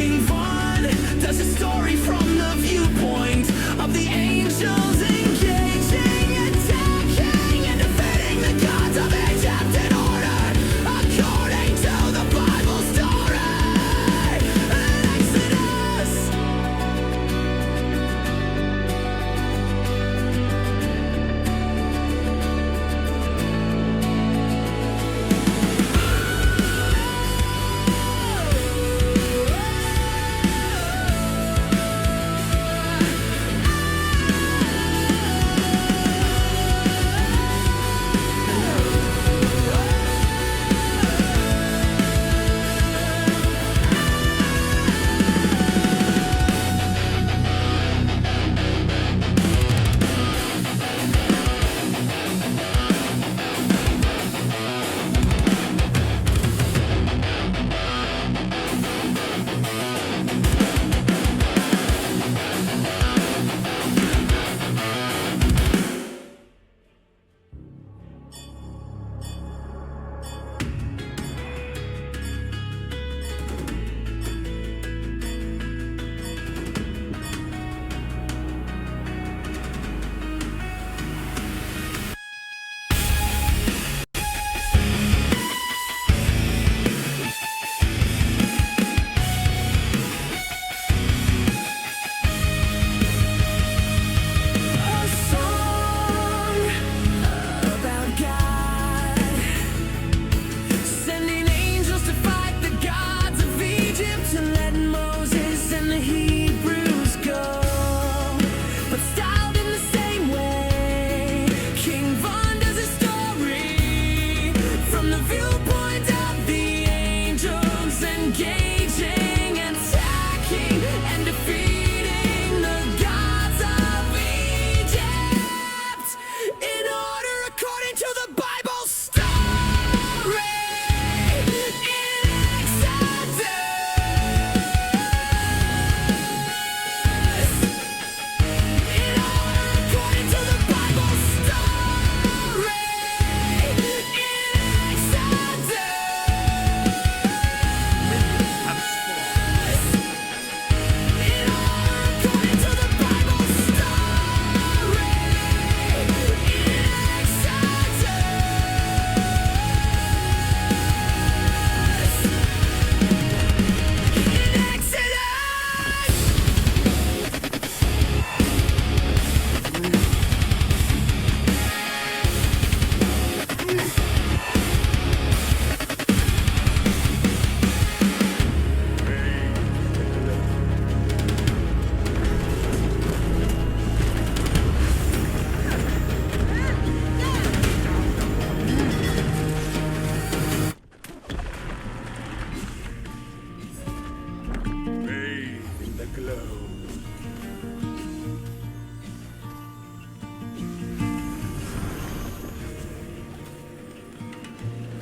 King Von does a story from the viewpoint of the angels engaging, attacking, and defeating the gods of Egypt in order, according to the Bible story. Exodus.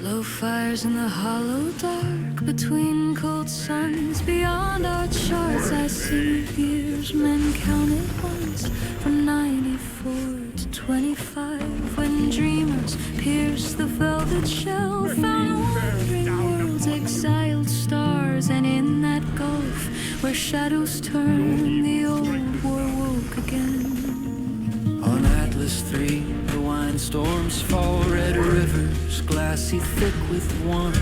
Low fires in the hollow dark, between cold suns, beyond our charts. I see years men counted once, from 94 to 25, when dreamers pierced the velvet shell, found wandering worlds, exiled stars, and in that gulf where shadows turn, the old war woke again. On Atlas 3, the wine storms fall, red rivers, glassy thick with want.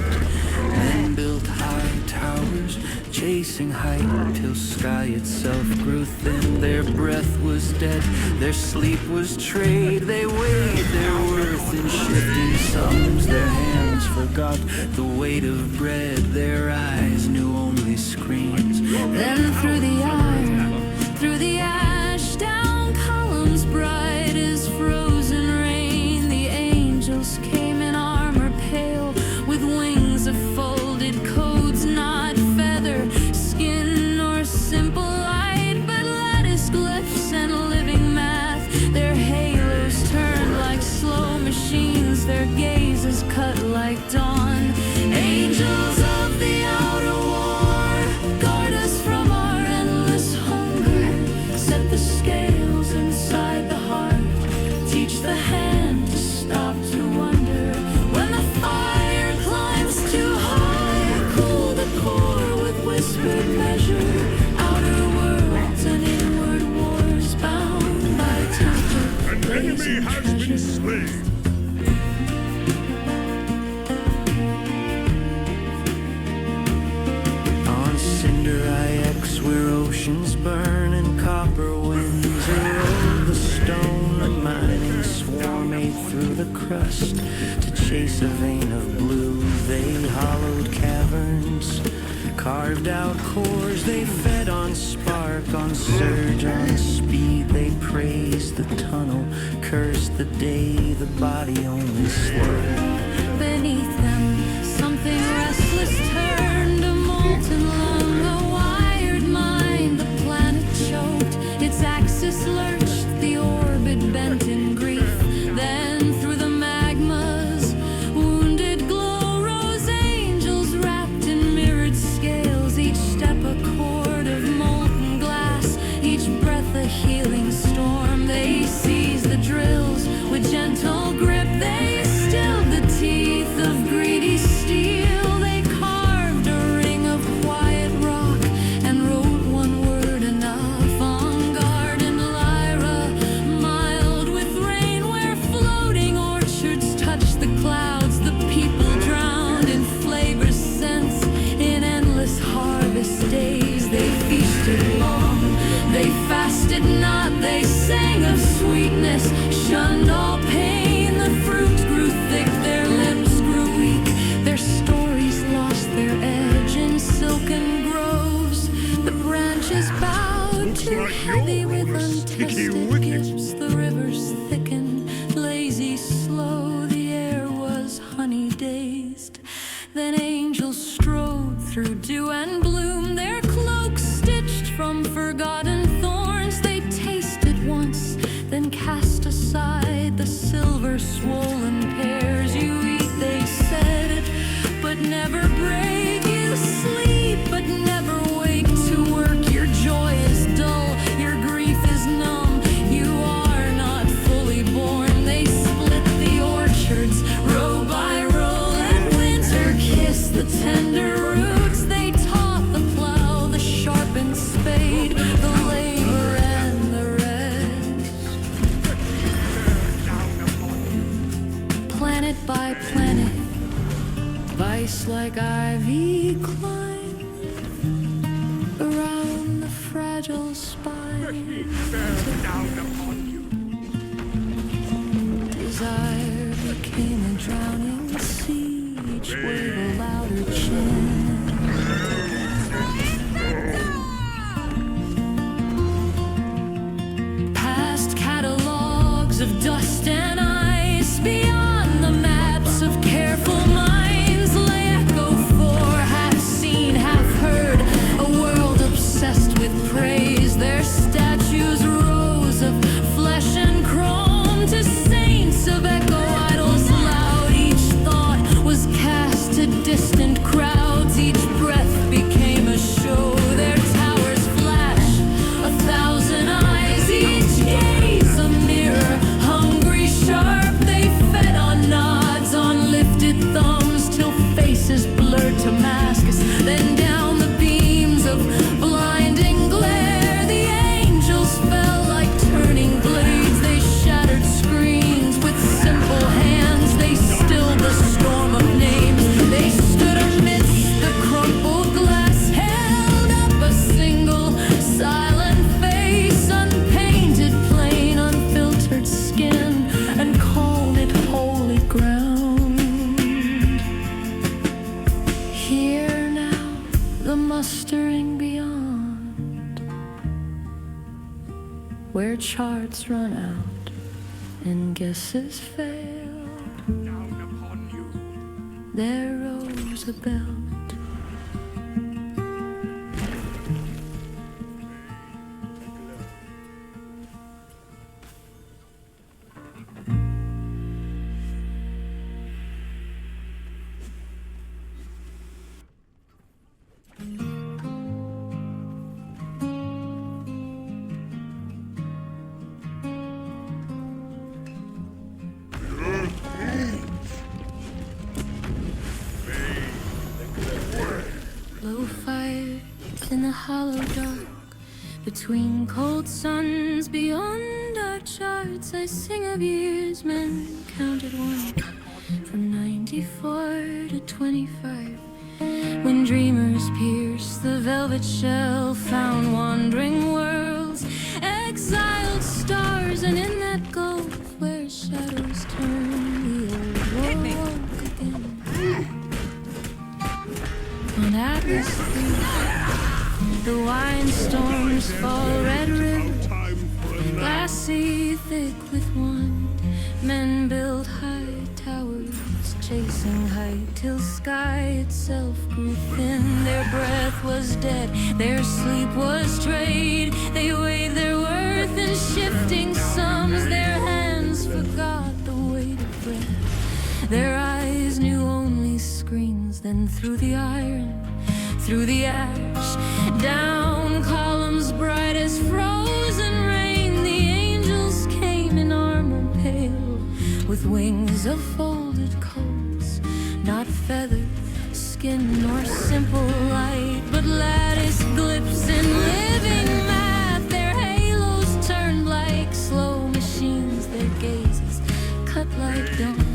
Men built high towers, chasing height till sky itself grew thin. Their breath was dead, their sleep was trade. They weighed their worth in shifting sums. Their hands forgot the weight of bread. Their eyes knew only screens. Then through the iron, through the ash, down columns bright as frozen rain, the angels came in armor pale, with wings of folded codes, not feather, skin, or simple light, but lattice glyphs and living math. Their halos turned like slow machines, their gazes cut like dawn. Angels of crust to chase a vein of blue. They hollowed caverns, carved out cores. They fed on spark, on surge, on speed. They praised the tunnel, cursed the day the body only slowed. Beneath them, something restless turned, a molten lung, a wired mind. The planet choked, its axis lurched, the orbit bent in grief. Then through the magma's wounded glow rose angels wrapped in mirrored scales, each step a chord of molten glass, each breath a healing storm. They seized the drills with gentle grip, they stilled the teeth of greedy steel. They carved a ring of quiet rock and wrote one word enough on garden Lyra, mild with rain where floating orchards touched the clouds. The people drowned in flavor scents in endless harvest days. They feasted long, they fasted not, they sang of sweetness, shunned all pain. The fruit grew thick, their lips grew weak, their stories lost their edge in silken groves. The branches bowed too heavy with untested gifts. The rivers thickened, lazy, slow. The air was honey dazed. Then angels strode through dew and bloom, their cloaks stitched from forgotten thorns. They tasted once, then cast aside the silver swollen pears. You eat, they said, but never break. You sleep, but never wake to work. Your joy is dull, your grief is numb. You are not fully born. They split the orchards row by row, and winter kissed the tender roots. They taught the plow, the sharpened spade, the labor and the rest. Planet by planet, vice like ivy climbed around the fragile spine. Desire became a drowning sea, each wave a louder chant. Past catalogs of dust and ice, beyond the maps of careful minds, lay echo for half seen, half heard, a world obsessed with praise. Their statues rose of flesh and chrome to saints of echo idols loud. Each thought was cast to distant crowds, each breath became a show. Their towers flash 1,000 eyes, each gaze a mirror, hungry, sharp. They fed on nods, on lifted thumbs, till faces blurred to masks. Then down the beams of blinding glare, the angels fell like turning blades. They shattered screens with simple hands, they stilled the storm of names. They stood amidst the crumpled glass, held up a single silent face, unpainted, plain, unfiltered skin, and called it holy ground. Here now, the mustering beyond, where charts run out and guesses fail. There rose a belt. Low fires in the hollow dark, between cold suns beyond our charts. I sing of years men counted one, from 94 to 25. When dreamers pierced the velvet shell, found wandering worlds, exiled stars, and in that gulf where shadows turn, the Atlas free. The wine storms fall, red river, glassy thick with wine. Men build high towers, chasing height till sky itself grew thin. Their breath was dead, their sleep was trade. They weighed their worth in shifting sums. Their hands forgot the weight of breath. Their eyes knew only screens. Then through the iron, through the ash, down columns bright as frozen rain, the angels came in armor pale, with wings of folded coats, not feathered skin nor simple light, but lattice glips in living math. Their halos turned like slow machines, their gazes cut like dawn.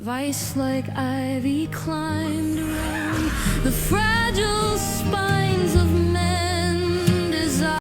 Vice like ivy climbed around the fragile spines of men.